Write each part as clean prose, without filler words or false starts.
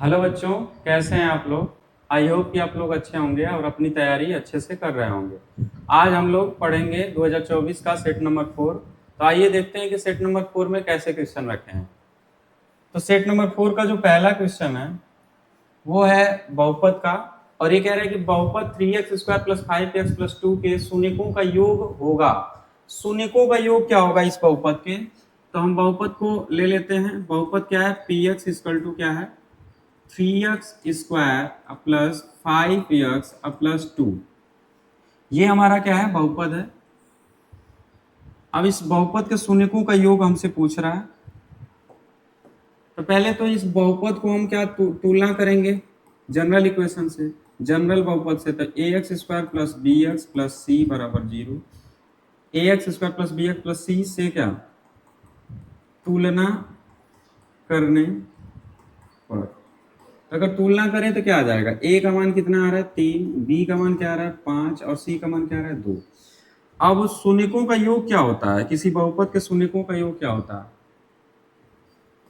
Hello बच्चों, कैसे हैं आप लोग। आई होप कि आप लोग अच्छे होंगे और अपनी तैयारी अच्छे से कर रहे होंगे। आज हम लोग पढ़ेंगे 2024 का सेट नंबर 4। तो आइए देखते हैं कि सेट नंबर 4 में कैसे क्वेश्चन रखे हैं। तो सेट नंबर 4 का जो पहला क्वेश्चन है वो है बहुपद का। और ये कह रहा है कि बहुपद 3x² + 5x + 2 के शून्यकों का योग होगा। शून्यकों का योग क्या होगा इस बहुपद के? तो हम बहुपद को ले लेते हैं। बहुपद क्या है? px = क्या है? 3x² + 5x + 2। ये हमारा क्या है? बहुपद है। अब इस बहुपद के शून्यकों का योग हमसे पूछ रहा है। तो पहले तो इस बहुपद को हम क्या तुलना करेंगे जनरल इक्वेशन से, जनरल बहुपद से। तो ax² + bx + c = 0। ax² + bx + c से क्या तुलना करने पर, अगर तुलना करें तो क्या आ जाएगा? a का मान कितना आ रहा है? 3, b का मान क्या आ रहा है? 5 और c का मान क्या आ रहा है? 2। अब शून्यकों का योग क्या होता है? किसी बहुपद के शून्यकों का योग क्या होता है?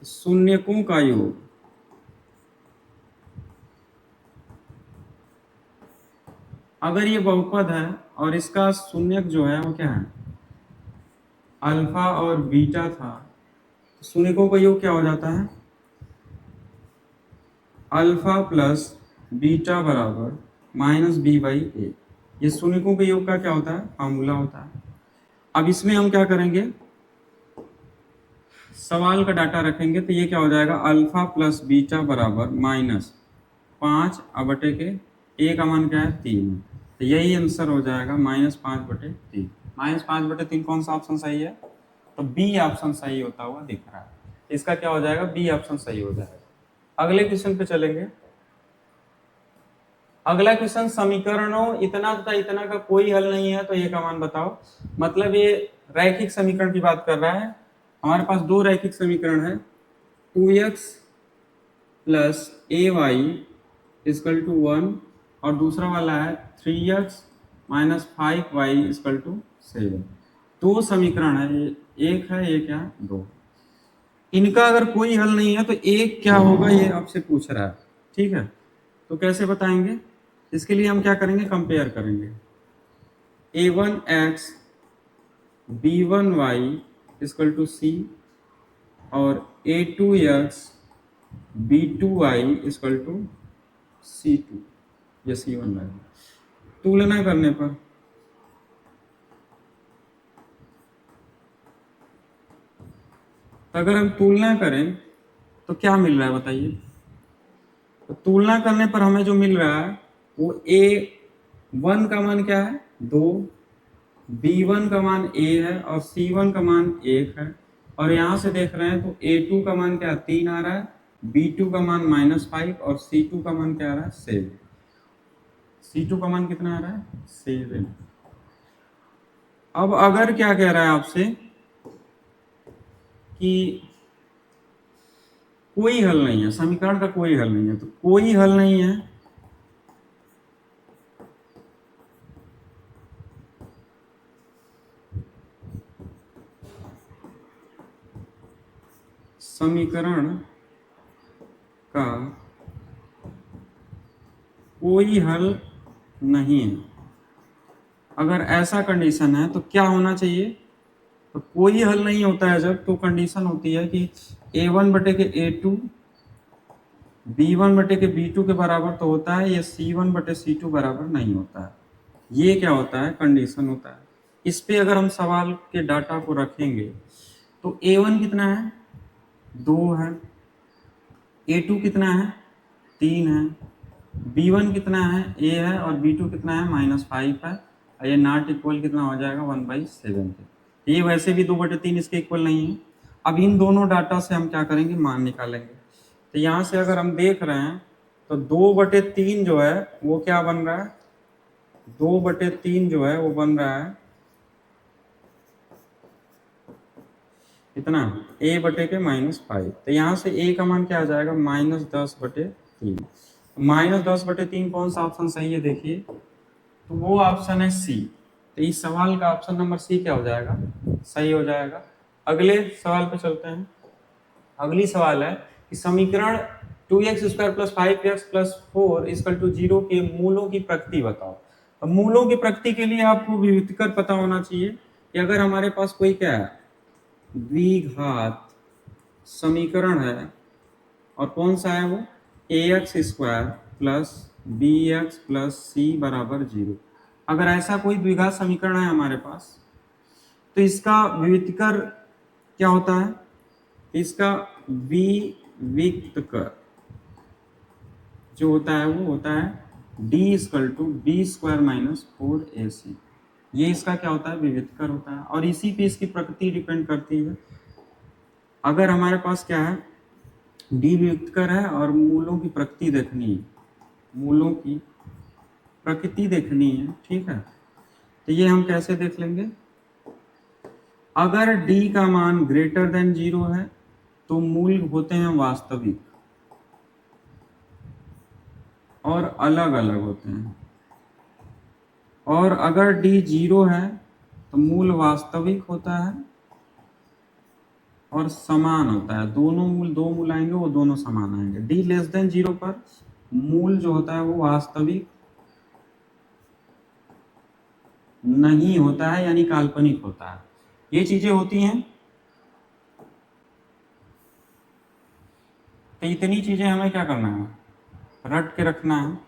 शून्यकों का योग अगर ये बहुपद है और इसका शून्यक जो है वो क्या है? अल्फा और बीटा था, तो शून्यकों का योग क्या हो जाता है? अल्फा प्लस बीटा बराबर -b/a। ये शून्यकों के योग का क्या होता है? फॉर्मूला होता है। अब इसमें हम क्या करेंगे? सवाल का डाटा रखेंगे तो ये क्या हो जाएगा? अल्फा प्लस बीटा बराबर -5 के a का मान क्या है? 3। तो यही आंसर हो जाएगा -5/3। -5/3 कौन सा ऑप्शन सही है? तो बी ऑप्शन सही होता हुआ दिख रहा है। इसका क्या हो जाएगा? बी ऑप्शन सही हो जाएगा। अगले क्वेश्चन पे चलेंगे। अगला क्वेश्चन समीकरणों इतना तथा इतना का कोई हल नहीं है तो ये का मान बताओ। मतलब ये रैखिक समीकरण की बात कर रहा है। हमारे पास दो रैखिक समीकरण है, 2x + ay = 1 और दूसरा वाला है 3x - 5y = 7। दो समीकरण है, एक है एक क्या? दो। इनका अगर कोई हल नहीं है तो एक क्या होगा ये आपसे पूछ रहा है। ठीक है, तो कैसे बताएंगे? इसके लिए हम क्या करेंगे? कंपेयर करेंगे। a1x b1y = c और a2x b2y = c2 या c1 y। तुलना करने पर अगर हम तुलना करें तो क्या मिल रहा है बताइए? तो तुलना करने पर हमें जो मिल रहा है वो a1 का मान क्या है? 2, b1 का मान a है और c1 का मान 1 है। और यहाँ से देख रहे हैं तो a2 का मान क्या? 3 आ रहा है, b2 का मान -5 और c2 का मान क्या आ रहा है? 7। c2 का मान कितना आ रहा है? 7। अब अगर क्या कह रहा है आपसे कि कोई हल नहीं है, समीकरण का कोई हल नहीं है, तो कोई हल नहीं है समीकरण का कोई हल नहीं है। अगर ऐसा कंडीशन है तो क्या होना चाहिए? तो कोई हल नहीं होता है जब, तो कंडीशन होती है कि a1/a2 b1/b2 के बराबर तो होता है, या c1/c2 बराबर नहीं होता है। ये क्या होता है? कंडीशन होता है। इस पे अगर हम सवाल के डाटा को रखेंगे तो a1 कितना है? 2 है, a2 कितना है? 3 है, b1 कितना है? a है और b2 कितना है? -5 है। और ये नॉट इक्वल कितना हो जाएगा? 1/7। ये वैसे भी 2/3 इसके इक्वल नहीं है। अब इन दोनों डाटा से हम क्या करेंगे? मान निकालेंगे। तो यहाँ से अगर हम देख रहे हैं तो 2/3 जो है वो क्या बन रहा है? 2/3 जो है वो बन रहा है कितना? a/5। तो यहाँ से a का मान क्या आ जाएगा? -10/3। -10/3 कौन सा ऑप्शन सही है देखिए? तो वो ऑप्शन है सी। तो इस सवाल का ऑप्शन नंबर सी क्या हो जाएगा? सही हो जाएगा। अगले सवाल पे चलते हैं। अगली सवाल है कि समीकरण 2x² plus 5x plus 4 equal to 0 के मूलों की प्रकृति बताओ। अब मूलों की प्रकृति के लिए आपको विविधकर पता होना चाहिए कि अगर हमारे पास कोई क्या है, द्विघात समीकरण है, और कौन सा है वो, ax² plus bx plus c बराबर 0। अगर ऐसा कोई द्विघात समीकरण है हमारे पास, तो इसका विविधकर क्या होता है, इसका विविक्तकर जो होता है वो होता है d equal to b² minus 4ac। ये इसका क्या होता है, विविधकर होता है, और इसी पे इसकी प्रकृति डिपेंड करती है। अगर हमारे पास क्या है, d विविधकर है और मूलों की प्रकृति देखनी है, मूलों की प्रकृति देखनी है, ठीक है, तो ये हम कैसे देख लेंगे। अगर d का मान ग्रेटर देन 0 है तो मूल होते हैं वास्तविक और अलग अलग होते हैं, और अगर d 0 है तो मूल वास्तविक होता है और समान होता है। दोनों मूल, दो मूल आएंगे वो दोनों समान आएंगे। d लेस देन 0 पर मूल जो होता है वो वास्तविक नहीं होता है, यानी काल्पनिक होता है। ये चीजें होती हैं, तो इतनी चीजें हमें क्या करना है, रट के रखना है।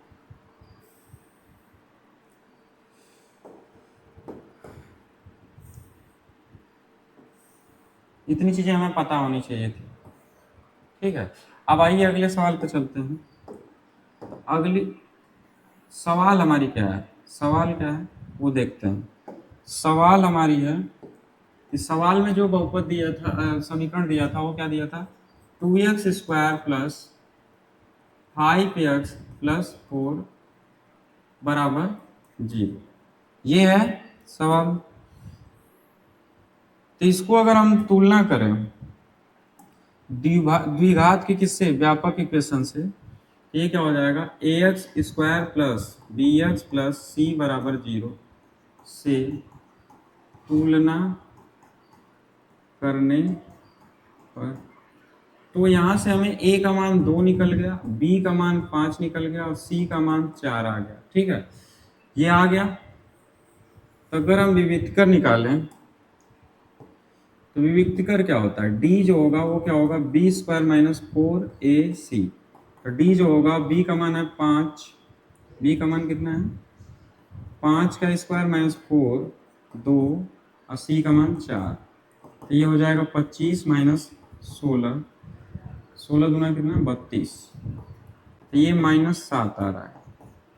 इतनी चीजें हमें पता होनी चाहिए थी, ठीक है। अब आइए अगले सवाल पे चलते हैं। तो अगली सवाल हमारी क्या है, सवाल क्या है वो देखते हैं। सवाल हमारी है, इस सवाल में जो बहुपद दिया था, समीकरण दिया था, वो क्या दिया था, 2x² प्लस 5x प्लस 4 बराबर 0। ये है सवाल। तो इसको अगर हम तुलना करें द्विघात के किससे, व्यापक इक्वेशन से, ये क्या हो जाएगा, ax² plus bx plus c बराबर 0 से तुलना करने पर, तो यहाँ से हमें a का मान 2 निकल गया, b का मान 5 निकल गया और c का मान 4 आ गया, ठीक है, ये आ गया। तो अगर हम विविधकर निकालें तो विविधकर क्या होता है, d जो होगा वो क्या होगा, b² माइनस 4ac। तो d जो होगा, b का मान है 5, b का मान कितना है, 5 का स्क्वायर माइनस 4 2 और c का मान 4। तो ये हो जाएगा 25 माइनस 16, 16 दूना कितना 32, तो ये -7 आ रहा है।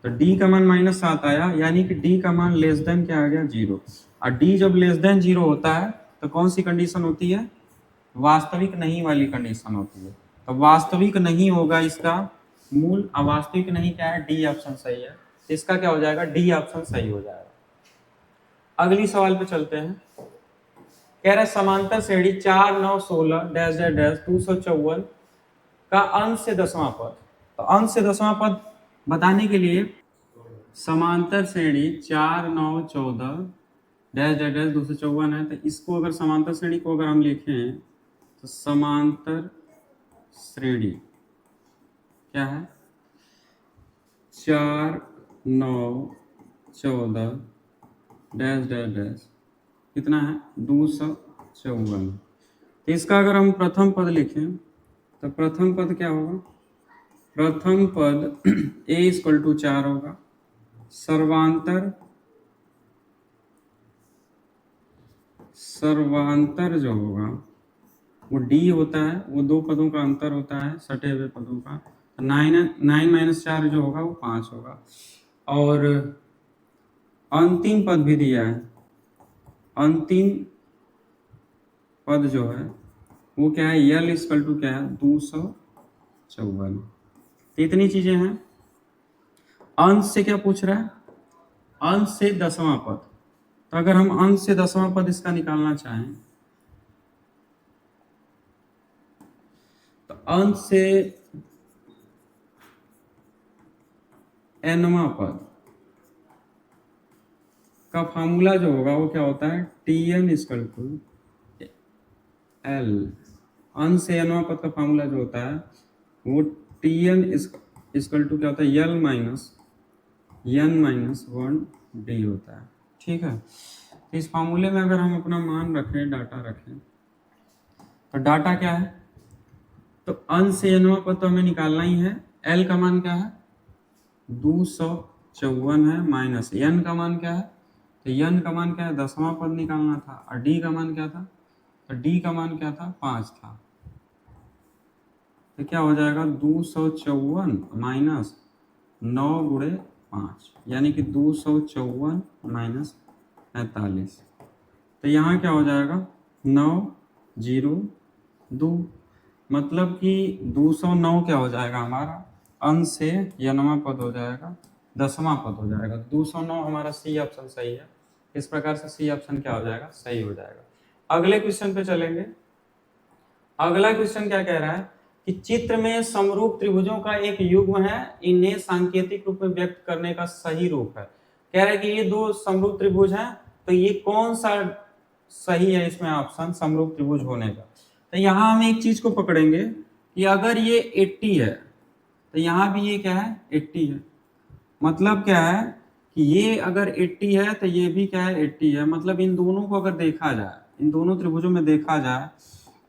तो d का मान -7 आया, यानी कि d का मान लेस देन क्या आ गया, 0। और d जब लेस देन 0 होता है तो कौन सी कंडीशन होती है, वास्तविक नहीं वाली कंडीशन होती है। तो वास्तविक नहीं होगा इसका मूल, अवास्तविक नहीं क्या है, डी ऑप्शन सही है, इसका क्या हो जाएगा, डी ऑप्शन सही हो जाएगा। अगली सवाल पे चलते हैं। कह रहे समांतर श्रेणी 4 9 16 डैश डैश डैश 254 का अंश से 10वां पद। तो अंश से 10वां पद बताने के लिए समांतर श्रेणी 4 9 14 डैश डैश डैश 254 है, तो इसको अगर समांतर श्रेणी को अगर हम लिखें तो समांतर श्रेणी क्या है, 4 9 14 डैश डैश डैश कितना है, 254। तो इसका अगर हम प्रथम पद लिखें तो प्रथम पद क्या होगा, प्रथम पद a इक्वल टू 4 होगा, सर्वांतर जो होगा वो d होता है, वो दो पदों का अंतर होता है, सटे हुए पदों का। 9 माइनस 4 जो होगा वो 5 होगा, और अंतिम पद भी दिया है, अंतिम पद जो है वो क्या है, यल इक्वल टू क्या है, 254। इतनी चीजें हैं। अंश से क्या पूछ रहा है, अंश से 10वां पद। तो अगर हम अंश से 10वां पद इसका निकालना चाहें तो अंश से nवां पद का फार्मूला जो होगा वो क्या होता है, tn इक्वल टू l। अंश से nवां पद का फार्मूला जो होता है वो टी एन इसकल टू क्या होता है, L minus N minus one D होता है। ठीक है, तो इस फार्मूले में अगर हम अपना मान रखें, डाटा रखें, तो डाटा क्या है, तो अंश से एनवा पद तो हमें निकालना ही है। एल का मान क्या है, 254 है, माइनस एन का मान क्या है, तो एन का मान क्या है, 10वां पद निकालना था। और डी का मान क्या था, तो डी का मान क्या था, 5 था। तो क्या हो जाएगा, 254 माइनस 9 गुणे 5, यानी कि 254 माइनस 45। तो यहाँ क्या हो जाएगा, 9 0 2, मतलब कि 209 क्या हो जाएगा हमारा, अंश से यनवा पद हो जाएगा, 10वां पद हो जाएगा। 209 हमारा सी ऑप्शन सही है। इस प्रकार से सी ऑप्शन क्या हो जाएगा, सही हो जाएगा। अगले क्वेश्चन पे चलेंगे। अगला क्वेश्चन क्या कह रहा है कि चित्र में समरूप त्रिभुजों का एक युग्म है, इन्हें सांकेतिक रूप में व्यक्त करने का सही रूप है। कह रहा है कि ये दो समरूप त्रिभुज हैं, तो ये कौन सा सही है इसमें ऑप्शन समरूप त्रिभुज होने का। तो यहाँ हम एक चीज को पकड़ेंगे कि अगर ये 80 है, तो यहाँ भी ये क्या है, 80 है। मतलब क्या है कि ये अगर 80 है तो ये भी क्या है, 80 है। मतलब इन दोनों को अगर देखा जाए, इन दोनों त्रिभुजों में देखा जाए,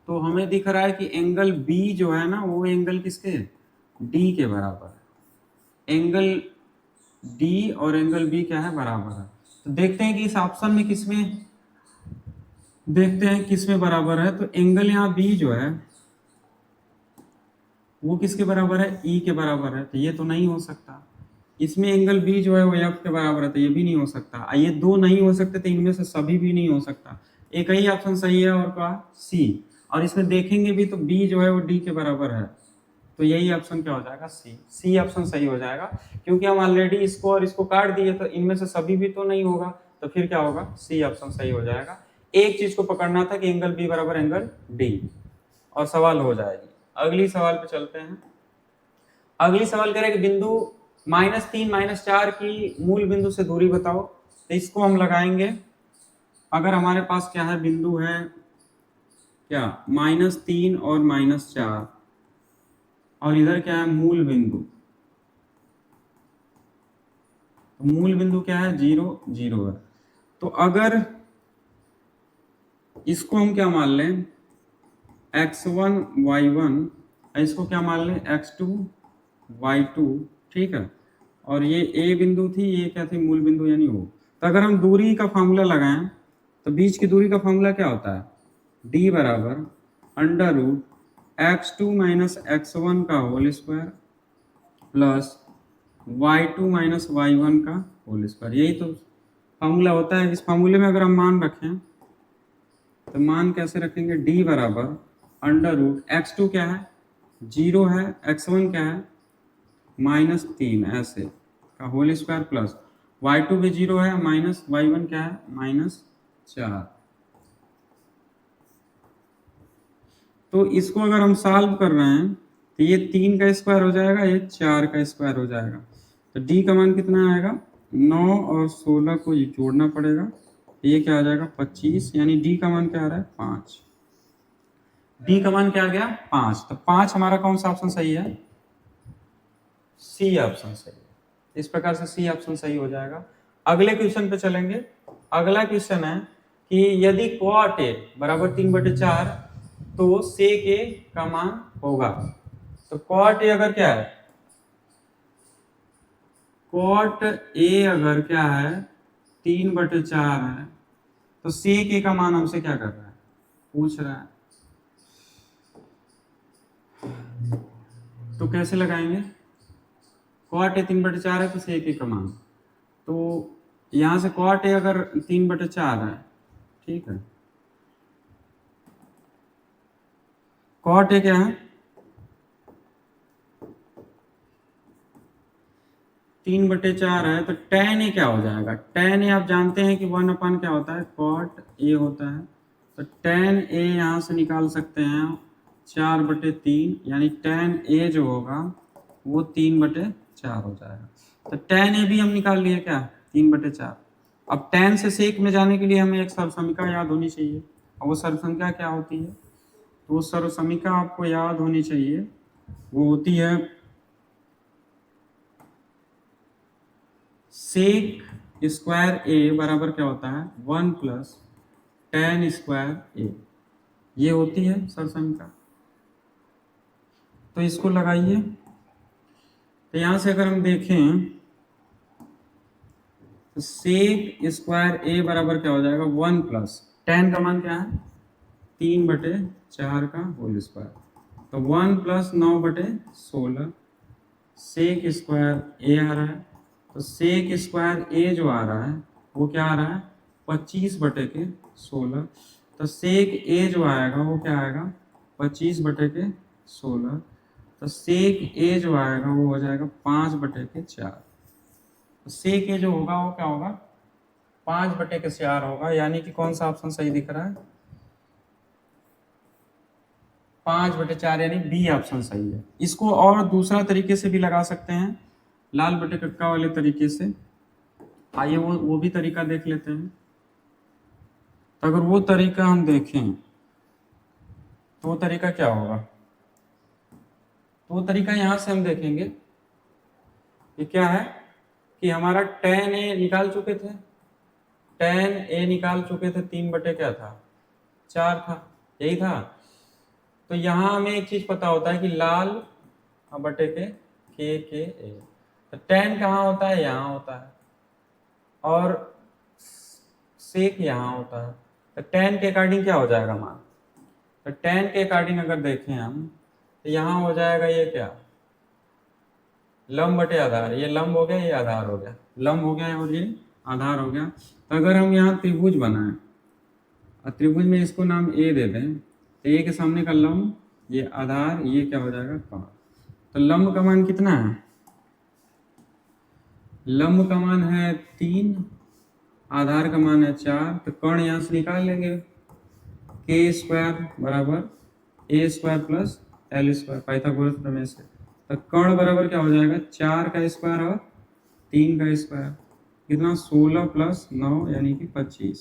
तो हमें दिख रहा है कि एंगल बी जो है ना, वो एंगल किसके, डी के बराबर है। एंगल डी और एंगल बी क्या है, बराबर है। तो देखते हैं कि इस ऑप्शन में किसमें, देखते हैं किसमें बराबर है। तो एंगल यहाँ बी जो है वो किसके बराबर है, ई के बराबर है। तो ये तो नहीं हो सकता। इसमें एंगल बी जो है वो एफ के बराबर है, तो ये भी नहीं हो सकता। ये दो नहीं हो सकते, तो इनमें से सभी भी नहीं हो सकता। एक ही ऑप्शन सही है, और का सी। और इसमें देखेंगे भी तो बी जो है वो डी के बराबर है, तो यही ऑप्शन क्या हो जाएगा, सी। सी ऑप्शन सही हो जाएगा, क्योंकि हम ऑलरेडी इसको और इसको काट दिए, तो इनमें से सभी भी तो नहीं होगा, तो फिर क्या होगा, सी ऑप्शन सही हो जाएगा। एक चीज को पकड़ना था कि एंगल बी बराबर एंगल डी, और सवाल हो जाएगी। अगली सवाल पे चलते हैं। अगली सवाल करें कि बिंदु -3 -4 की मूल बिंदु से दूरी बताओ। तो इसको हम लगाएंगे। अगर हमारे पास क्या है, बिंदु है क्या, -3 और -4, और इधर क्या है, मूल बिंदु। तो मूल बिंदु क्या है, 0 0 है। तो अगर इसको हम क्या मान लें, x1 y1, इसको क्या मान लें, x2 y2, ठीक है। और ये ए बिंदु थी, ये क्या थी, मूल बिंदु यानी वो। तो अगर हम दूरी का फॉर्मूला लगाएं, तो बीच की दूरी का फॉर्मूला क्या होता है, d बराबर √x2 - x1 का whole square plus y2 - y1 का होल स्क्वायर। यही तो फॉर्मूला होता है। इस फॉर्मूले में अगर हम मान रखें, तो मान कैसे रखेंगे, d बराबर √x2 क्या है, 0 है, x1 क्या है, -3 ऐसे का होल स्क्वायर प्लस y2 भी 0 है, माइनस y1 क्या है, -4। तो इसको अगर हम सॉल्व कर रहे हैं, तो ये 3 का स्क्वायर हो जाएगा, ये 4 का स्क्वायर हो जाएगा। तो d का मान कितना आएगा, 9 और 16 को ये जोड़ना पड़ेगा, ये क्या आ जाएगा, 25। यानी d का मान क्या आ रहा है, 5। d का मान क्या आ गया, 5। तो 5 हमारा कौन सा ऑप्शन सही है, सी ऑप्शन सही है। इस प्रकार से सी ऑप्शन सही हो जाएगा। अगले क्वेश्चन पे चलेंगे। अगला क्वेश्चन है कि यदि cot a बराबर 3/4, तो sec a का मान होगा। तो cot a अगर क्या है, cot a अगर क्या है, 3/4 है, तो sec a का मान हमसे क्या कर रहा है, पूछ रहा है। तो कैसे लगाएंगे, cot a 3/4 है, तो sec a का मान, तो यहां से cot a अगर 3/4 है, ठीक है, cot a क्या है, 3/4 है, तो tan a क्या हो जाएगा, tan a आप जानते हैं कि 1/, क्या होता है, cot a होता है। तो tan a यहाँ से निकाल सकते हैं 4/3, यानी tan a जो होगा वो 3/4 हो जाएगा। तो tan a भी हम निकाल लिए क्या, 3/4। अब tan से sec में जाने के लिए हमें एक सर्वसमीका याद होनी चाहिए, और वो सर्वसमीका क्या होती है, तो वो सर्वसमीका आपको याद होनी चाहिए। वो होती है सेक स्क्वायर ए बराबर क्या होता है 1 प्लस टेन स्क्वायर ए, ये होती है सर समीकरण। तो इसको लगाइए। तो यहां से अगर हम देखें तो सेक स्क्वायर ए बराबर क्या हो जाएगा 1 प्लस टेन का मान क्या है 3/4 का होल स्क्वायर, तो 1 प्लस 9/16 सेक स्क्वायर ए आ रहा है। तो सेक स्क्वायर ए जो आ रहा है वो क्या आ रहा है 25/16। तो सेक ए जो आएगा वो क्या आएगा 25/16। तो सेक ए जो आएगा वो हो जाएगा 5/4। तो सेक ए जो होगा वो क्या होगा 5/4 होगा, यानी कि कौन सा ऑप्शन सही दिख रहा है 5/4, यानी बी ऑप्शन सही है। इसको और दूसरा तरीके से भी लगा सकते हैं, लाल बटे कक्का वाले तरीके से। आइए वो भी तरीका देख लेते हैं। तो अगर वो तरीका हम देखें तो वो तरीका क्या होगा, तो वो तरीका यहां से हम देखेंगे कि क्या है कि हमारा tan ए निकाल चुके थे, tan ए निकाल चुके थे 3/4 था, यही था। तो यहाँ हमें एक चीज पता होता है कि लाल बटे के ए, तो tan कहाँ होता है यहाँ होता है और सेक यहाँ होता है। तो tan के अकॉर्डिंग क्या हो जाएगा मान, तो tan के अकॉर्डिंग अगर देखें हम तो यहाँ हो जाएगा ये क्या लंब बटे आधार, ये लंब हो गया ये आधार हो गया, लंब हो गया और ये आधार हो गया। तो अगर हम यहाँ त्रिभुज बनाएं और त्रिभुज में इसको नाम ए दे दें, तो ए के सामने का लंब ये आधार, ये क्या हो जाएगा 5। तो लंब का मान कितना है, लंब का मान है 3, आधार का मान है 4। तो कर्ण यहाँ से निकाल लेंगे, के स्क्वायर बराबर A square plus L square, Pythagoras प्रमेय से। तो कर्ण बराबर क्या हो जाएगा 4 का स्क्वायर और 3 का स्क्वायर, कितना 16 प्लस 9 यानी कि 25।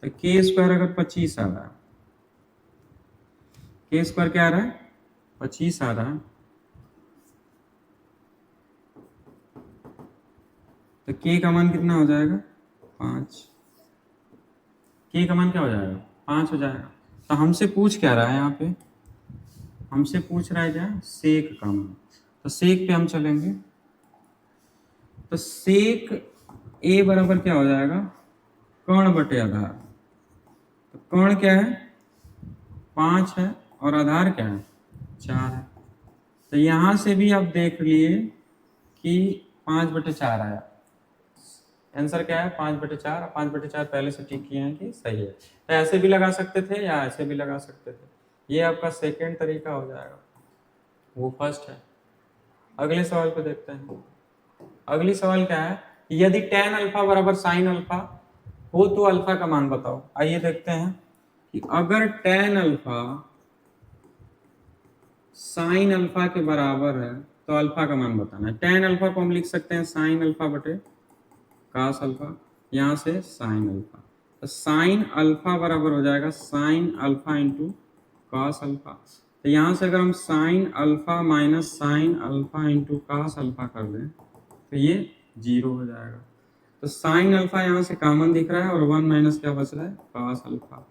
तो के स्क्वायर अगर 25 आ रहा है, के स्क्वायर क्या आ रहा है 25 आ रहा है, तो के का मान कितना हो जाएगा 5, के का मान क्या हो जाएगा 5 हो जाएगा। तो हमसे पूछ क्या रहा है यहाँ पे, हमसे पूछ रहा है क्या सेक का मान। तो सेक पे हम चलेंगे, तो सेक ए बराबर क्या हो जाएगा कर्ण बटे आधार। तो कर्ण क्या है 5 है और आधार क्या है 4 है। तो यहां से भी आप देख लिए कि 5/4 आया, आंसर क्या है 5/4। 5/4 पहले से टिक किए हैं कि सही है। तो ऐसे भी लगा सकते थे या ऐसे भी लगा सकते थे, ये आपका सेकेंड तरीका हो जाएगा, वो फर्स्ट है। अगले सवाल पे देखते हैं। अगली सवाल क्या है, यदि tan अल्फा बराबर sin अल्फा हो तो अल्फा का मान बताओ। आइए देखते हैं कि अगर tan अल्फा sin अल्फा के बराबर है तो अल्फा का मान बताना है। tan अल्फा को हम लिख सकते हैं sin अल्फा बटे cos अल्फा, यहाँ से sin अल्फा। तो sin अल्फा बराबर हो जाएगा sin alpha into cos alpha. तो यहाँ से अगर हम sin alpha minus sin alpha into cos alpha कर दें तो ये 0 हो जाएगा। तो sin अल्फा यहाँ से कॉमन दिख रहा है और 1 माइनस क्या बच रहा है cos अल्फा।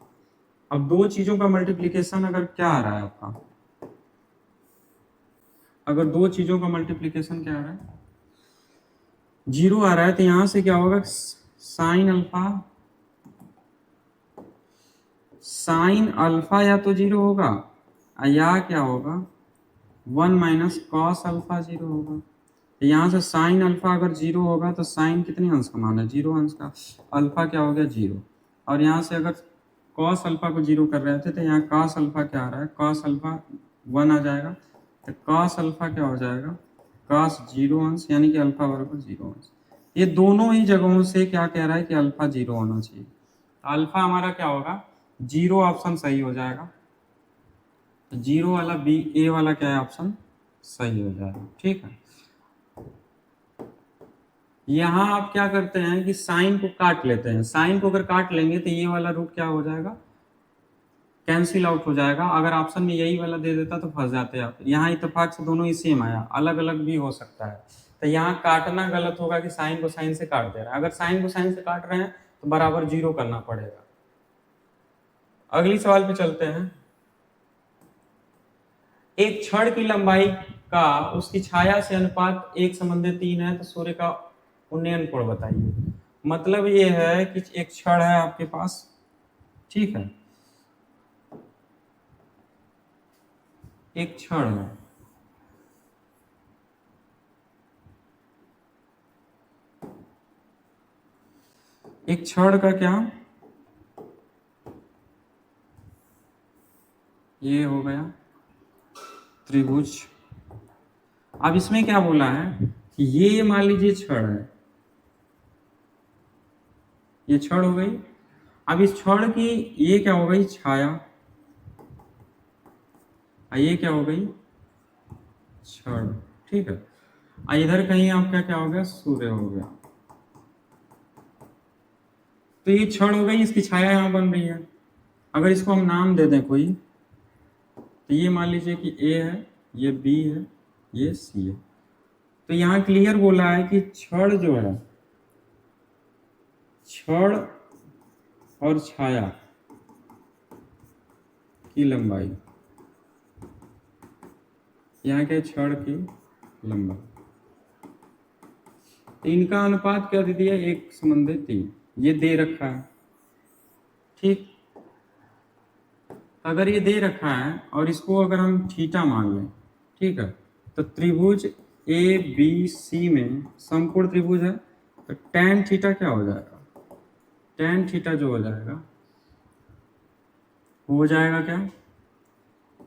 अब दो चीजों का मल्टीप्लीकेशन अगर क्या आ रहा है आपका, अगर दो चीजों का मल्टीप्लीकेशन क्या आ रहा है 0 आ रहा है, तो यहां से क्या होगा साइन अल्फा या तो 0 होगा या क्या होगा 1 माइनस कॉस अल्फा 0 होगा। तो यहाँ से साइन अल्फा अगर 0 होगा तो साइन कितने अंश का मान है 0 अंश का, अल्फा क्या हो गया 0। और यहाँ से अगर कॉस अल्फा को 0 कर रहे थे तो यहाँ कॉस अल्फा क्या आ रहा है कॉस अल्फा 1 आ जाएगा। तो कॉस अल्फा क्या हो जाएगा कॉस 0 अंश, यानी कि अल्फा बराबर 0 अंश। ये दोनों ही जगहों से क्या कह रहा है कि अल्फा 0 होना चाहिए। अल्फा हमारा क्या होगा 0 ऑप्शन सही हो जाएगा, 0 वाला बी ए वाला क्या है ऑप्शन सही हो जाएगा। ठीक है, यहाँ आप क्या करते हैं कि साइन को काट लेते हैं। साइन को अगर काट लेंगे तो ये वाला रूट क्या हो जाएगा कैंसिल आउट हो जाएगा। अगर ऑप्शन में यही वाला दे देता तो फंस जाते आप। यहाँ इत्तेफाक से दोनों ही सेम आया, अलग अलग भी हो सकता है। तो यहाँ काटना गलत होगा कि साइन को साइन से काट दे रहा है। अगर साइन को साइन से काट रहे हैं तो बराबर 0 करना पड़ेगा। अगली सवाल पे चलते हैं। एक छड़ की लंबाई का उसकी छाया से अनुपात 1:3 है, तो सूर्य का उन्नयन कोण बताइए। मतलब ये है कि एक छड़ है आपके पास, ठीक है, एक छड़ है, एक छड़ का क्या, ये हो गया त्रिभुज। अब इसमें क्या बोला है कि ये मान लीजिए छड़ है, ये छड़ हो गई। अब इस छड़ की ये क्या हो गई, छाया, ये क्या हो गई, छड़, ठीक है। इधर कहीं आपका क्या हो गया, सूर्य हो गया। तो ये छड़ हो गई, इसकी छाया यहाँ बन रही है। अगर इसको हम नाम दे दें कोई, तो ये मान लीजिए कि ए है, ये बी है, ये सी है। तो यहाँ क्लियर बोला है कि छड़ जो है, छड़ और छाया की लंबाई, यहाँ के छड़ की लंबाई, तो इनका अनुपात क्या दे दिया, 1:3, ये दे रखा है, ठीक। अगर ये दे रखा है और इसको अगर हम थीटा मान लें, ठीक है, तो त्रिभुज ए बी सी में समकोण त्रिभुज है, तो tan थीटा क्या हो जाएगा, tan थीटा जो हो जाएगा वो हो जाएगा क्या,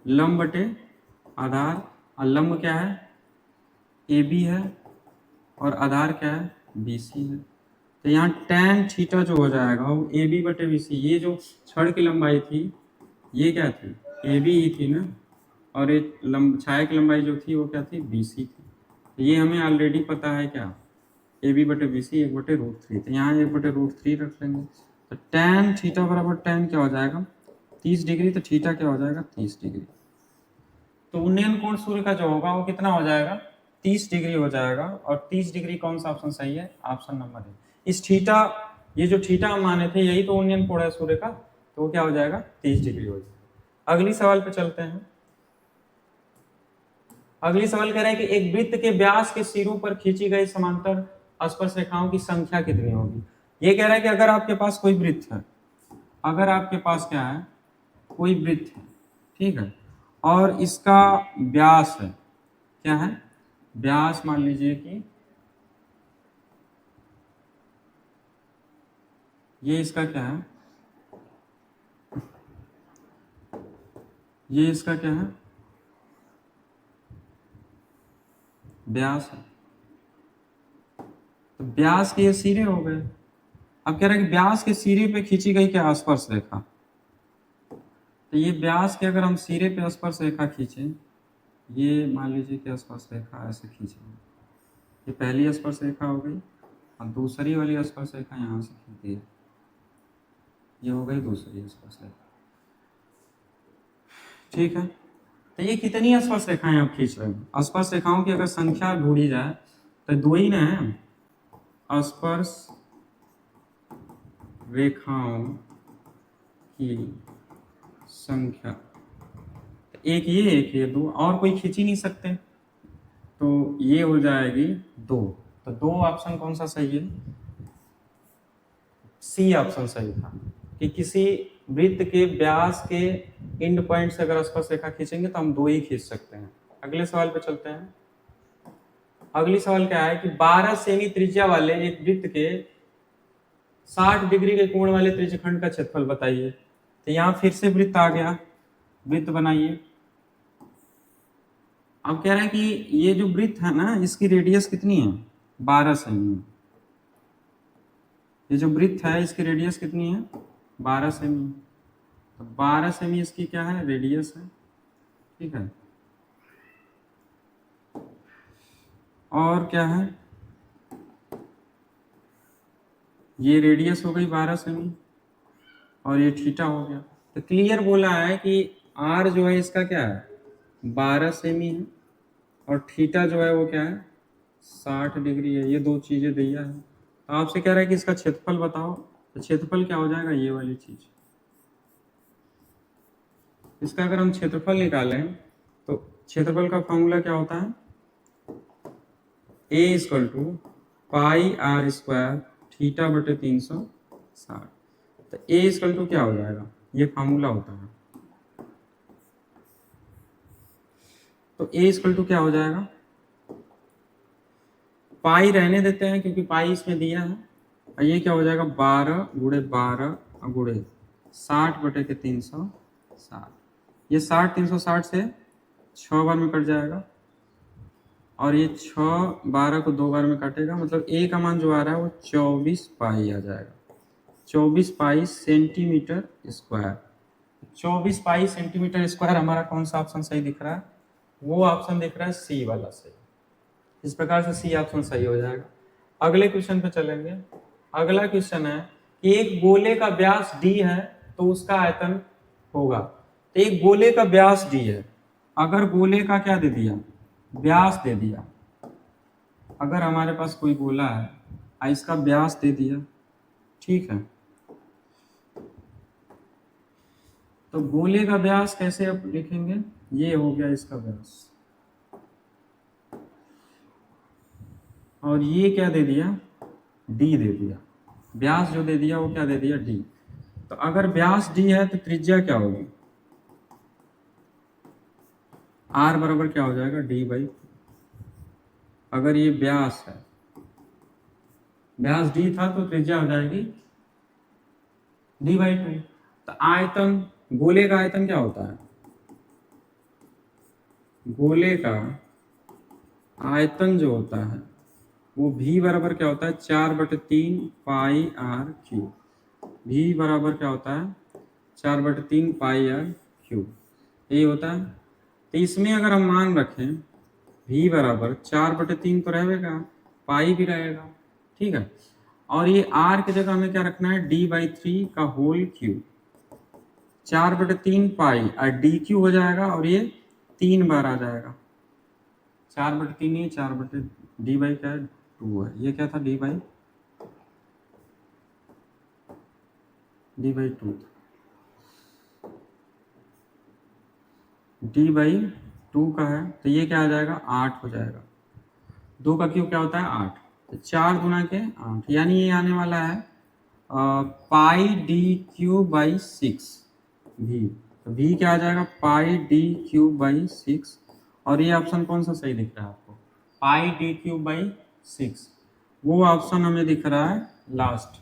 लंब बटे आधार, और लंब क्या है, ए बी है, और आधार क्या है, बी सी है। तो यहाँ tan थीटा जो हो जाएगा वो ए बी बटे बी सी, ये जो छड़ की लंबाई थी ये क्या थी, ए बी ही थी ना, और ये छाया की लंबाई जो थी वो क्या थी, बी सी थी। तो ये हमें ऑलरेडी पता है क्या, ए बी बटे बी सी 1/√3, तो यहाँ 1/√3 रख लेंगे। तो tan थीटा बराबर tan क्या हो जाएगा, 30 डिग्री, तो थीटा क्या हो जाएगा, 30 डिग्री। तो उन्नयन कोण सूर्य का जो होगा वो कितना हो जाएगा, 30 डिग्री हो जाएगा। और 30 डिग्री कौन सा ऑप्शन सही है, ऑप्शन नंबर है। इस थीटा, ये जो थीटा हम माने थे यही तो उन्नयन कोण है सूर्य का, तो वो क्या हो जाएगा, 30 डिग्री हो जाएगा। अगली सवाल पे चलते हैं। अगली सवाल कह रहे हैं कि एक वृत्त के व्यास के सिरों पर खींची गई समांतर स्पर्श रेखाओं की संख्या कितनी होगी। ये कह रहा है कि अगर आपके पास कोई वृत्त है, अगर आपके पास क्या है, कोई वृत्त है, ठीक है, और इसका व्यास है, क्या है, व्यास मान लीजिए कि ये इसका क्या है, ये इसका क्या है, व्यास है। तो व्यास के ये सिरे हो गए। अब कह रहे हैं कि व्यास के सिरे पे खींची गई क्या, स्पर्श रेखा। तो ये व्यास के अगर हम सिरे पे स्पर्श रेखा खींचें, ये मान लीजिए कि स्पर्श रेखा ऐसे खींचें, ये पहली स्पर्श रेखा हो गई, और दूसरी वाली स्पर्श रेखा यहाँ से खींचती है, ये हो गई दूसरी स्पर्श रेखा, ठीक है। तो ये कितनी स्पर्श रेखाएं आप खींच रहे हैं, स्पर्श रेखाओं की अगर संख्या ढूंढी जाए तो दो ही ना है, स्पर्श रेखाओं की संख्या, एक ये दो, और कोई खींच ही नहीं सकते, तो ये हो जाएगी 2। तो 2 ऑप्शन कौन सा सही है, सी ऑप्शन सही था, कि किसी वृत्त के व्यास के एंड पॉइंट से अगर स्पर्श रेखा खींचेंगे तो हम 2 ही खींच सकते हैं। अगले सवाल पे चलते हैं। अगली सवाल क्या है कि 12 सेमी त्रिज्या वाले एक वृत्त के 60 डिग्री के कोण वाले त्रिज्यखंड का क्षेत्रफल बताइए। तो यहाँ फिर से वृत्त आ गया, वृत्त बनाइए। अब कह रहे हैं कि ये जो वृत्त है ना, इसकी रेडियस कितनी है, 12 सेमी। ये जो वृत्त है इसकी रेडियस कितनी है, 12 सेमी। तो 12 सेमी इसकी क्या है, रेडियस है, ठीक है। और क्या है, ये रेडियस हो गई 12 सेमी, और ये थीटा हो गया। तो क्लियर बोला है कि आर जो है इसका क्या है, 12 सेमी है, और थीटा जो है वो क्या है, 60 डिग्री है, ये दो चीजें दिया है। तो आपसे कह रहा है कि इसका क्षेत्रफल बताओ, तो क्षेत्रफल क्या हो जाएगा, ये वाली चीज। इसका अगर हम क्षेत्रफल निकालें तो क्षेत्रफल का फॉर्मूला क्या होता है, A equal to pi R square theta बटे 360। तो ए इक्वल टू क्या हो जाएगा, ये फार्मूला होता है। तो ए इक्वल टू क्या हो जाएगा, पाई रहने देते हैं क्योंकि पाई इसमें दिया है, और ये क्या हो जाएगा 12 × 12 × 60/360। ये 60 360 से 6 बार में कट जाएगा, और ये 6 12 को 2 बार में काटेगा, मतलब ए का मान जो आ रहा है वो 24 पाई आ जाएगा। 24 पाई सेंटीमीटर स्क्वायर। 24 पाई सेंटीमीटर स्क्वायर हमारा कौन सा ऑप्शन सही दिख रहा है, वो ऑप्शन दिख रहा है सी वाला सही। इस प्रकार से सी ऑप्शन सही हो जाएगा। अगले क्वेश्चन पे चलेंगे। अगला क्वेश्चन है कि एक गोले का व्यास डी है तो उसका आयतन होगा। तो एक गोले का व्यास डी है, अगर गोले का क्या दे दिया, व्यास दे दिया, अगर हमारे पास कोई गोला है और इसका व्यास दे दिया, ठीक है, तो गोले का व्यास कैसे आप लिखेंगे, ये हो गया इसका व्यास, और ये क्या दे दिया, डी दे दिया। व्यास जो दे दिया वो क्या दे दिया, डी। तो अगर व्यास डी है तो त्रिज्या क्या होगी, आर बराबर क्या हो जाएगा, डी बाई। अगर ये व्यास है, व्यास डी था तो त्रिज्या हो जाएगी d/2। तो आयतन, गोले का आयतन क्या होता है, गोले का आयतन जो होता है वो v बराबर क्या होता है, 4/3 पाई आर क्यूब। v बराबर क्या होता है, 4/3 पाई आर क्यूब, यही होता है। तो इसमें अगर हम मान रखें v बराबर 4/3 तो रहेगा, पाई भी रहेगा, ठीक है, और ये r की जगह हमें क्या रखना है, d/3 का होल क्यूब। 4/3 पाई और डी क्यू हो जाएगा, और ये 3 बार आ जाएगा। 4/3 ये 4/डी बाई क्या है, 2 है। ये क्या था, d/2 d/2 का है, तो ये क्या आ जाएगा, 8 हो जाएगा। 2 का क्यूब क्या होता है, 8। तो 4 गुना के 8, यानी ये आने वाला है पाई डी क्यूब बाई 6 भी। तो भी क्या आ जाएगा, पाई डी क्यूब बाई 6। और ये ऑप्शन कौन सा सही दिख रहा है आपको, पाई डी क्यूब बाई 6, वो ऑप्शन हमें दिख रहा है लास्ट,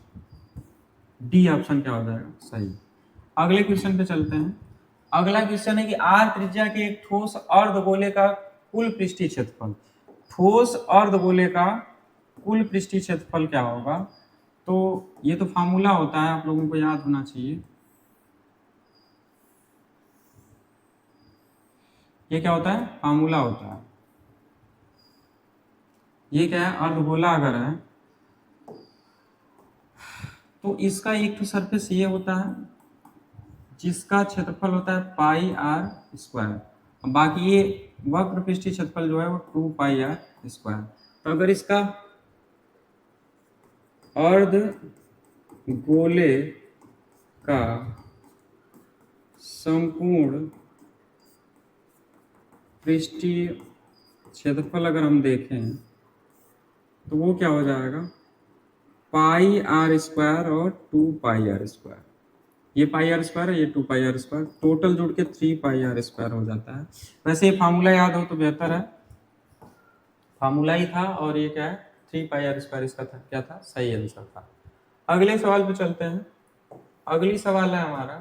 डी ऑप्शन क्या हो जाएगा, सही। अगले क्वेश्चन पे चलते हैं। अगला क्वेश्चन है कि आर त्रिज्या के एक ठोस अर्धगोले का कुल पृष्ठीय क्षेत्रफल। ठोस अर्धगोले का कुल पृष्ठीय क्षेत्रफल क्या होगा, तो ये तो फार्मूला होता है, आप लोगों को याद होना चाहिए। ये क्या होता है, फार्मूला होता है। ये क्या है, अर्धगोला अगर है तो इसका एक तो सरफेस ये होता है जिसका क्षेत्रफल होता है पाई आर स्क्वायर, बाकी ये वक्र पृष्ठीय क्षेत्रफल जो है वो 2 पाई आर स्क्वायर। तो अगर इसका अर्ध गोले का संपूर्ण पृष्ठीय क्षेत्रफल अगर हम देखें तो वो क्या हो जाएगा, पाई आर स्क्वायर और 2 पाई आर स्क्वायर। ये पाई आर स्क्वायर है, ये 2 पाई आर स्क्वायर, टोटल जुड़ के 3 पाई आर स्क्वायर हो जाता है। वैसे ये फार्मूला याद हो तो बेहतर है, फार्मूला ही था, और ये क्या है, 3 पाई आर स्क्वायर इसका था, क्या था, सही आंसर था। अगले सवाल पे चलते हैं। अगली सवाल है हमारा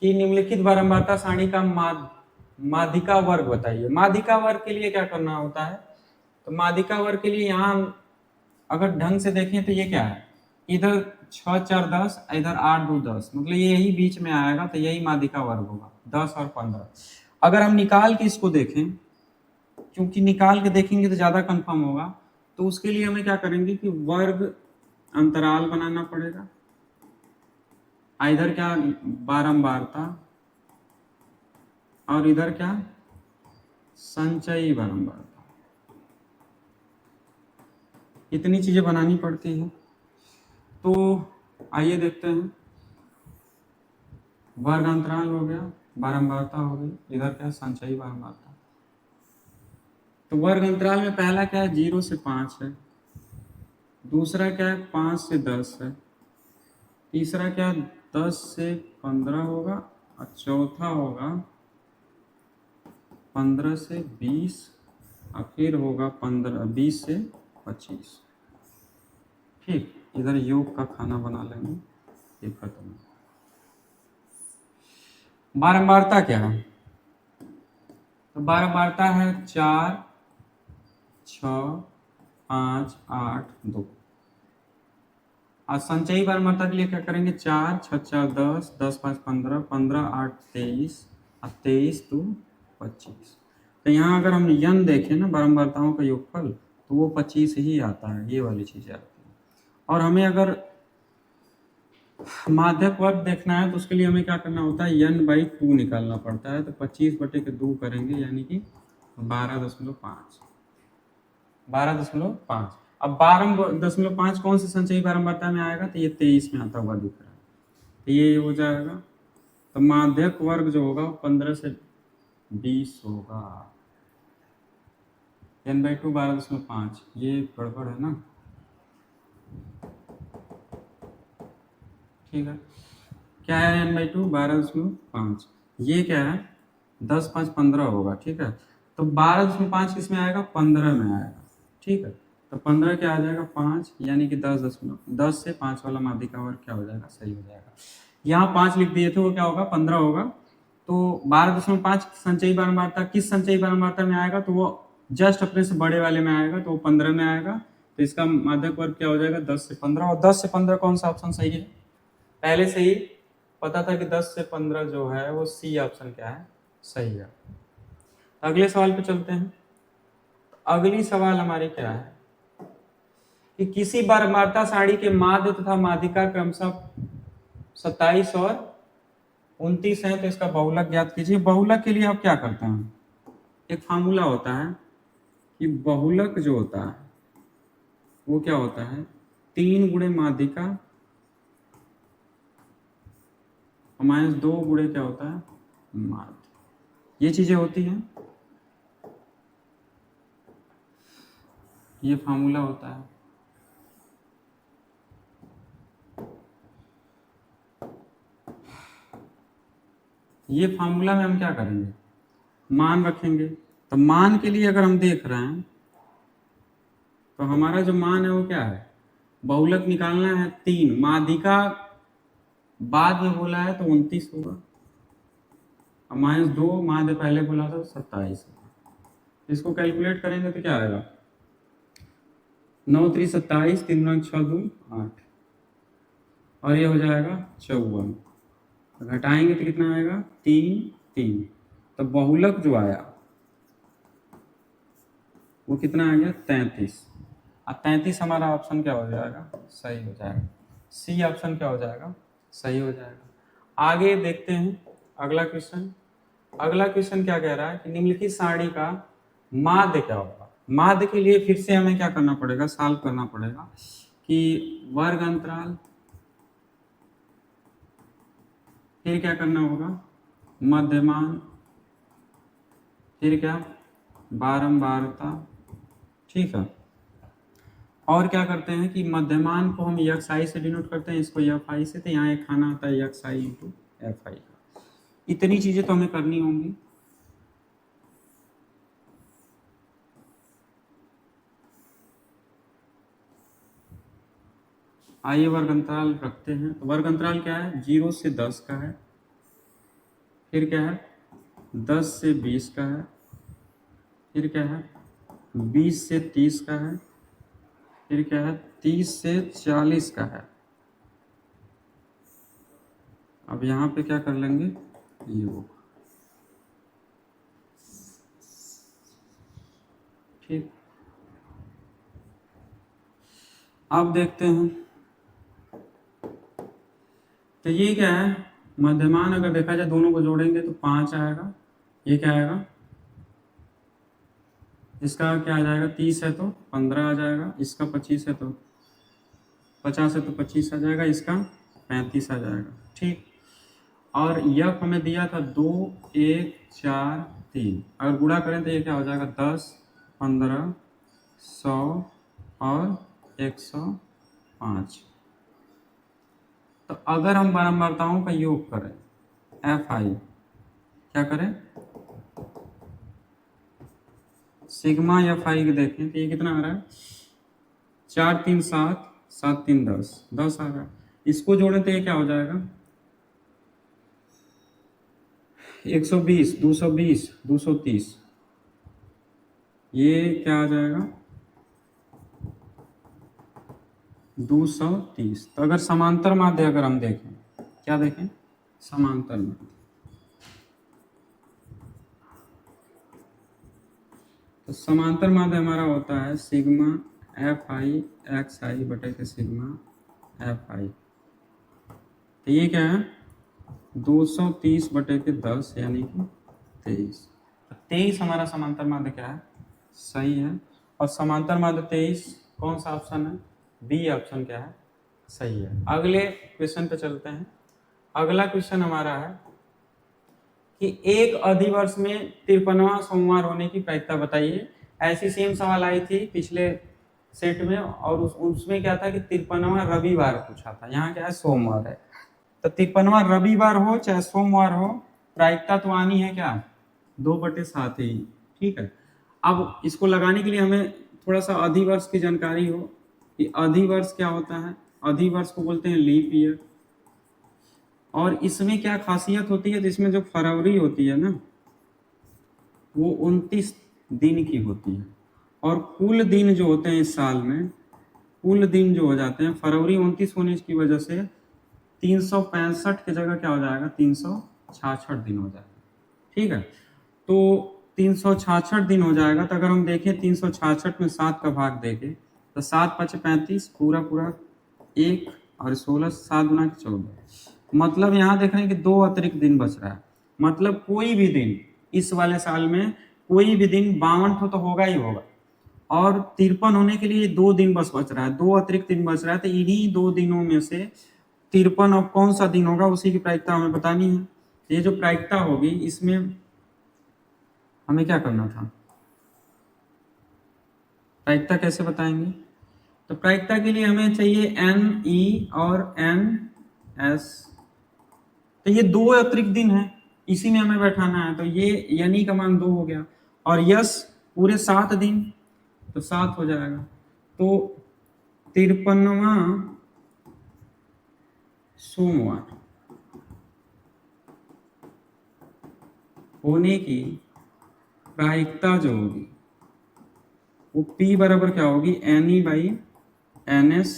कि निम्नलिखित बारंबारता सारणी का माध्यिका वर्ग बताइए। माध्यिका वर्ग के लिए क्या करना होता है, तो माध्यिका वर्ग के लिए यहाँ अगर ढंग से देखें तो ये क्या है, इधर 6 4 10, इधर 8 2 10, मतलब ये यही बीच में आएगा, तो यही माध्यिका वर्ग होगा, 10 और 15। अगर हम निकाल के इसको देखें, क्योंकि निकाल के देखेंगे तो ज्यादा कंफर्म होगा, तो उसके लिए हमें क्या करेंगे कि वर्ग अंतराल बनाना पड़ेगा। इधर क्या, बारंबारता, और इधर क्या, संचयी बारंबारता। इतनी चीजें बनानी पड़ती है। तो आइए देखते हैं, वर्ग अंतराल हो गया, बारंबारता हो गई, इधर क्या है संचयी बारंबारता। तो वर्ग अंतराल में पहला क्या है 0 से 5 है, दूसरा क्या है 5 से 10 है, तीसरा क्या 10 से 15 होगा, और चौथा होगा 15 से 20, और फिर होगा 20 से 25। ठीक, इधर योग का खाना बना लेंगे, ये खत्म। बारंबारता क्या है, तो बारंबारता है 4, 6, 5, 8, 2। आज संचयी बारंबारता के लिए क्या करेंगे, 4, 6, 4, 10, 10, 5, 15, 15, 8, 23, और 23, 2, 25। तो यहाँ अगर हम यन देखें ना बारंबारताओं का योगफल, तो वो 25 ही आता है, ये वाली चीजें आती है। और हमें अगर माध्यक वर्ग देखना है तो उसके लिए हमें क्या करना होता है, n/2 निकालना पड़ता है। तो 25/2 करेंगे, यानी कि 12.5। 12.5। अब 12.5 कौन से संचयी बारंबारता में आएगा, तो ये 23 में आता हुआ दिख रहा है, तो ये हो जाएगा। तो माध्यक वर्ग जो होगा 15 से 20 होगा। n/2 12.5, ये गड़बड़ है ना, ठीक है। क्या है n/2 12.5, ये क्या है 10, 5, 15 होगा, ठीक है। तो 12.5 किस में आएगा, 15 में आएगा, ठीक है। तो 15 क्या आ जाएगा 5, यानी कि 10 से 5 वाला माध्यिका वर्ग क्या हो जाएगा, सही हो जाएगा। यहाँ 5 लिख दिए थे, वो क्या होगा 15 होगा। तो 12.5 संचयी बारंबारता किस संचयी बारंबारता में आएगा, तो वो जस्ट अपने से बड़े वाले में आएगा, तो वो 15 में आएगा। तो इसका माध्यक वर्ग क्या हो जाएगा 10 से 15, और 10 से 15 कौन सा ऑप्शन सही है, पहले से ही पता था कि 10 से 15 जो है वो सी ऑप्शन क्या है, सही है। अगले सवाल पे चलते हैं। अगली सवाल हमारी क्या है कि किसी बारंबारता सारणी के माध्य तथा माध्यिका क्रमशः 27 और 29 है, तो इसका बहुलक ज्ञात कीजिए। बहुलक के लिए आप क्या करते हैं, एक फार्मूला होता है कि बहुलक जो होता है वो क्या होता है, 3 गुणे माध्यिका -2 गुणे क्या होता है, माध्य। ये चीजें होती हैं, ये फार्मूला होता है। ये फार्मूला में हम क्या करेंगे, मान रखेंगे। तो मान के लिए अगर हम देख रहे हैं तो हमारा जो मान है वो क्या है, बहुलक निकालना है 3, माध्यिका बाद में बोला है तो 29 होगा, और -2 माध्य पहले बोला था 27 होगा। इसको कैलकुलेट करेंगे तो क्या आएगा, 9 3 27, 3 9 6 2 8, और ये हो जाएगा 54। घटाएंगे तो कितना आएगा 3 3। तो बहुलक जो आया वो कितना आ गया 33, और 33 हमारा ऑप्शन क्या हो जाएगा, सही हो जाएगा। सी ऑप्शन क्या हो जाएगा, सही हो जाएगा। आगे देखते हैं अगला क्वेश्चन। अगला क्वेश्चन क्या कह रहा है कि निम्नलिखित सारणी का माध्य क्या होगा। माध्य के लिए फिर से हमें क्या करना पड़ेगा, सॉल्व करना पड़ेगा कि वर्ग अंतराल, फिर क्या करना होगा मध्यमान, फिर क्या बारंबारता, ठीक है। और क्या करते हैं कि मध्यमान को हम xi से डिनोट करते हैं, इसको fi से, तो यहाँ एक खाना आता है xi इंटू fi का। इतनी चीजें तो हमें करनी होंगी। आइए वर्ग अंतराल रखते हैं। तो वर्ग अंतराल क्या है, 0 से 10 का है, फिर क्या है 10 से 20 का है, फिर क्या है 20 से 30 का है, फिर क्या है 30 से 40 का है। अब यहाँ पे क्या कर लेंगे, योग, ठीक। अब देखते हैं, तो ये क्या है मध्यमान, अगर देखा जाए दोनों को जोड़ेंगे तो 5 आएगा, ये क्या आएगा इसका क्या आ जाएगा, 30 है तो 15 आ जाएगा, इसका 25 है तो 50 है तो 25 आ जाएगा, इसका 35 आ जाएगा। ठीक, और यह हमें दिया था 2 1 4 3, अगर गुणा करें तो ये क्या हो जाएगा, 10 15 100 और 105। तो अगर हम बारंबारताओं का योग करें एफ आई, क्या करें, सिग्मा एफ आई के देखें तो ये कितना आ रहा है, 4 3 7 7 3 10 10 आ रहा है। इसको जोड़ें तो ये क्या हो जाएगा, 120 220 230, ये क्या आ जाएगा, 230। तो अगर समांतर माध्य अगर हम देखें, क्या देखें, समांतर माध्य, तो समांतर माध्य हमारा होता है सिग्मा एफ आई एक्स आई बटे के सिग्मा एफ आई। तो ये क्या है, 230 बटे के 10 यानी कि 23। तो 23 हमारा समांतर माध्य क्या है, सही है। और समांतर माध्य 23 कौन सा ऑप्शन है, बी ऑप्शन क्या है, सही है। अगले क्वेश्चन पे चलते हैं। अगला क्वेश्चन हमारा है कि एक अधिवर्ष में 53वां सोमवार होने की प्रायिकता बताइए। ऐसी सेम सवाल आई थी पिछले सेट में, और उसमें क्या था कि 53वां रविवार पूछा था, यहाँ क्या है, सोमवार है। तो 53वां रविवार हो चाहे सोमवार हो, प्रायिकता तो आनी है क्या, 2/7 ही। ठीक है, अब इसको लगाने के लिए हमें थोड़ा सा अधिवर्ष की जानकारी हो कि अधिवर्ष क्या होता है। अधिवर्ष को बोलते हैं लीप ईयर। और इसमें क्या खासियत होती है, तो इसमें जो फरवरी होती है ना, वो 29 दिन की होती है। और कुल दिन जो होते हैं इस साल में, कुल दिन जो हो जाते हैं, फरवरी 29 होने की वजह से 365 की जगह क्या हो जाएगा, 366 दिन हो जाएगा। ठीक है, तो 366 दिन हो जाएगा। तो अगर हम देखें 366 में 7 का भाग देखें तो 7 5 35, पूरा पूरा 1 और 16 7 गुना 14, मतलब यहाँ देख रहे हैं कि 2 अतिरिक्त दिन बच रहा है। मतलब कोई भी दिन इस वाले साल में, कोई भी दिन 52 तो होगा ही होगा, और 53 होने के लिए 2 दिन बस बच रहा है, 2 अतिरिक्त दिन बच रहा है। तो इन्हीं 2 दिनों में से 53 अब कौन सा दिन होगा, उसी की प्रायिकता हमें बतानी है। ये जो प्रायिकता होगी इसमें हमें क्या करना था, प्रायिकता कैसे बताएंगे। तो प्रायिकता के लिए हमें चाहिए एन ई और एन एस। तो ये 2 अतिरिक्त दिन है, इसी में हमें बैठाना है। तो ये यानी का मान 2 हो गया, और यस पूरे 7 दिन, तो 7 हो जाएगा। तो 53वां सोमवार होने की प्रायिकता जो होगी वो P बराबर क्या होगी, N E by N S.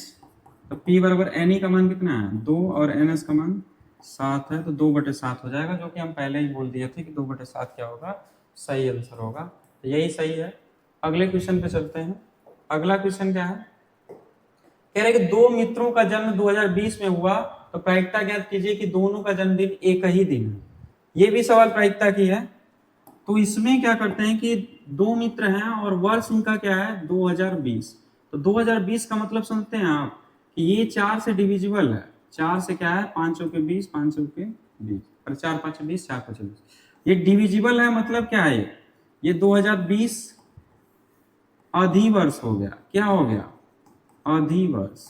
तो P बराबर एन ई का मान कितना है, 2, और एन एस का मान 7 है, तो 2/7 हो जाएगा, जो कि हम पहले ही बोल दिए थे कि 2/7 क्या होगा, सही आंसर होगा। तो यही सही है। अगले क्वेश्चन पे चलते हैं। अगला क्वेश्चन क्या है, कह रहे कि 2 मित्रों का जन्म 2020 में हुआ, तो प्रायिकता ज्ञात कीजिए कि दोनों का जन्मदिन एक ही दिन है। ये भी सवाल प्रायिकता की है। तो इसमें क्या करते हैं कि 2 मित्र हैं और वर्ष इनका क्या है, 2020। तो 2020 का मतलब समझते हैं आप कि ये 4 से डिविजिबल है। 4 से क्या है, 5 के 20, 5 के 20, और 4 5 20, 4 5 20, ये डिविजिबल है। मतलब क्या है, ये 2020 अधिवर्ष हो गया। क्या हो गया, अधिवर्ष।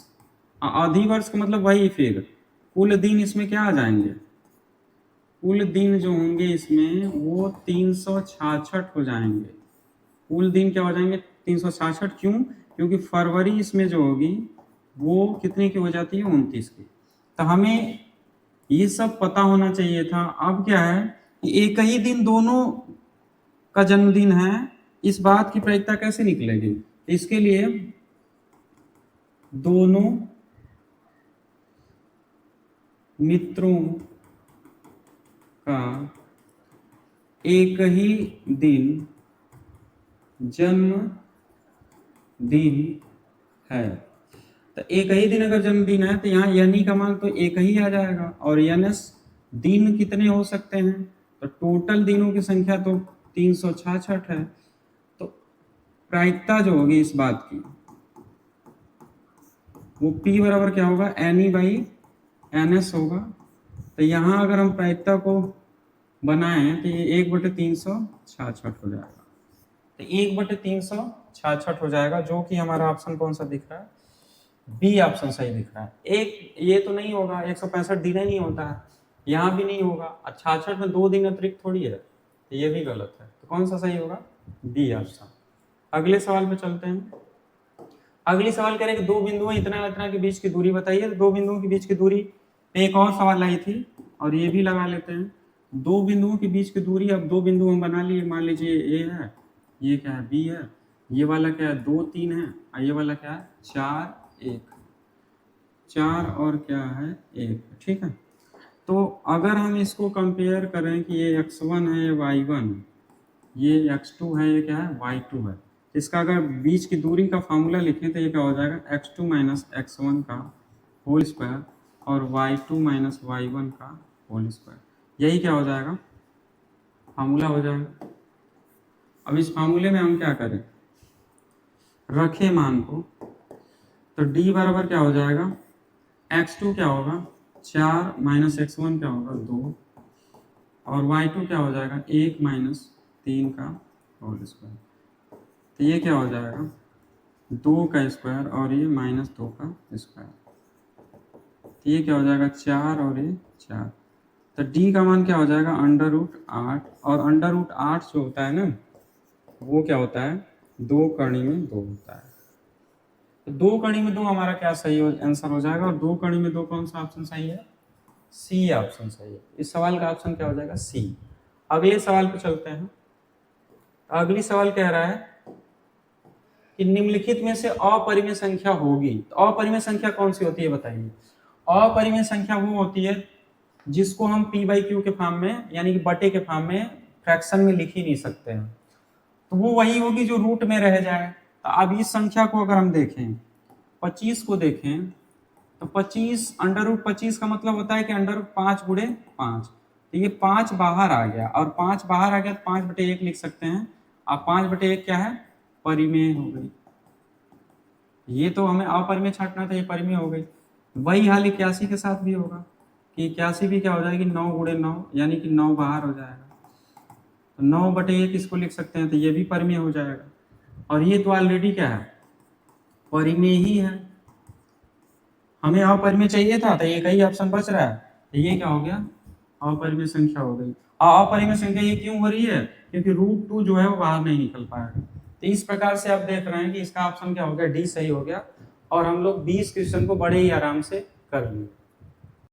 अधिवर्ष का मतलब वही, फिर कुल दिन इसमें क्या आ जाएंगे, कुल दिन जो होंगे इसमें वो 366 हो जाएंगे। कुल दिन क्या हो जाएंगे, 366। क्यों, क्योंकि फरवरी इसमें जो होगी वो कितने की हो जाती है, 29 की। तो हमें ये सब पता होना चाहिए था। अब क्या है कि एक ही दिन दोनों का जन्मदिन है, इस बात की प्रायिकता कैसे निकलेगी। इसके लिए दोनों मित्रों का एक ही दिन जन्मदिन है। तो एक ही दिन अगर जन्मदिन है तो यहाँ यानी का मान तो एक ही आ जाएगा, और यनस दिन कितने हो सकते हैं, तो टोटल दिनों की संख्या तो 366 है। तो प्रायिकता जो होगी इस बात की वो P बराबर क्या होगा, NE/NS होगा। तो यहाँ अगर हम प्रायिकता को बनाएं तो ये 1/366 हो जाएगा। तो 1/366 हो जाएगा, जो कि हमारा ऑप्शन कौन सा दिख रहा है, बी ऑप्शन सही दिख रहा है। एक ये तो नहीं होगा, 165 दिन ही नहीं होता है, यहाँ भी नहीं होगा, 66 में 2 दिन अतिरिक्त थोड़ी है, तो ये भी गलत है। तो कौन सा सही होगा, बी ऑप्शन। अगले सवाल पे चलते हैं। अगली सवाल कह रहे हैं कि दो बिंदुओं इतना इतना के बीच की दूरी बताइए। तो दो बिंदुओं के बीच की दूरी पे एक और सवाल आई थी और ये भी लगा लेते हैं। दो बिंदुओं के बीच की दूरी, अब दो बिंदु हम बना लिए, मान लीजिए ए है, ये क्या है, बी है, ये वाला क्या है 2 3 है, और ये वाला क्या है 4 1, 4 और क्या है 1, ठीक है। तो अगर हम इसको कंपेयर करें कि ये x1 है, ये y1, ये x2 है, ये क्या है y2 है, इसका अगर बीच की दूरी का फार्मूला लिखें तो ये क्या हो जाएगा, x2 माइनस x1 का होल स्क्वायर और y2 माइनस y1 का होल स्क्वायर, यही क्या हो जाएगा, फार्मूला हो जाएगा। अब इस फार्मूले में हम क्या करें, रखें मान को, तो d बराबर क्या हो जाएगा, x2 क्या होगा 4 माइनस x1 क्या होगा 2 और y2 क्या हो जाएगा 1 माइनस 3 का होल स्क्वायर। तो ये क्या हो जाएगा 2 का स्क्वायर और ये माइनस 2 का स्क्वायर, तो ये क्या हो जाएगा 4 और ये 4। तो d का मान क्या हो जाएगा √8, और √8 जो होता है ना वो क्या होता है 2 कड़ी में 2 होता है। तो 2 कड़ी में 2 हमारा क्या सही आंसर हो जाएगा, और 2 कड़ी में 2 कौन सा ऑप्शन सही है, सी ऑप्शन सही है। इस सवाल का ऑप्शन क्या हो जाएगा, सी। अगले सवाल पे चलते हैं। अगली सवाल कह रहा है कि निम्नलिखित में से अपरिमेय संख्या होगी। तो अपरिमेय संख्या कौन सी होती है बताइए। अपरिमेय संख्या वो होती है जिसको हम p/q के फॉर्म में यानी कि बटे के फॉर्म में फ्रैक्शन में लिख ही नहीं सकते हैं, तो वो वही होगी जो रूट में रह जाए। तो अब इस संख्या को अगर हम देखें, 25 को देखें, तो 25 √25 का मतलब होता है कि √5 गुणे 5, तो ये 5 बाहर आ गया, और 5 बाहर आ गया तो 5/1 लिख सकते हैं। अब 5/1 क्या है, परिमेय हो गई। ये तो हमें अपरिमेय छांटना था, ये परिमेय हो गई। वही हाल 81 के साथ भी होगा कि 81 भी क्या हो जाएगी 9 गुणे 9, यानी कि 9 बाहर हो जाएगा, तो 9/1 इसको लिख सकते हैं, तो ये भी परिमेय हो जाएगा। और ये तो ऑलरेडी क्या है, परिमेय ही है। हमें अपरिमेय चाहिए था, तो एक ही ऑप्शन बच रहा है, तो ये क्या हो गया, अपरिमेय संख्या हो गई। अपरिमेय संख्या ये क्यों हो रही है, क्योंकि √2 जो है वो बाहर नहीं निकल पाएगा। तो इस प्रकार से आप देख रहे हैं कि इसका ऑप्शन क्या हो गया, डी सही हो गया, और हम लोग 20 क्वेश्चन को बड़े ही आराम से कर लिए।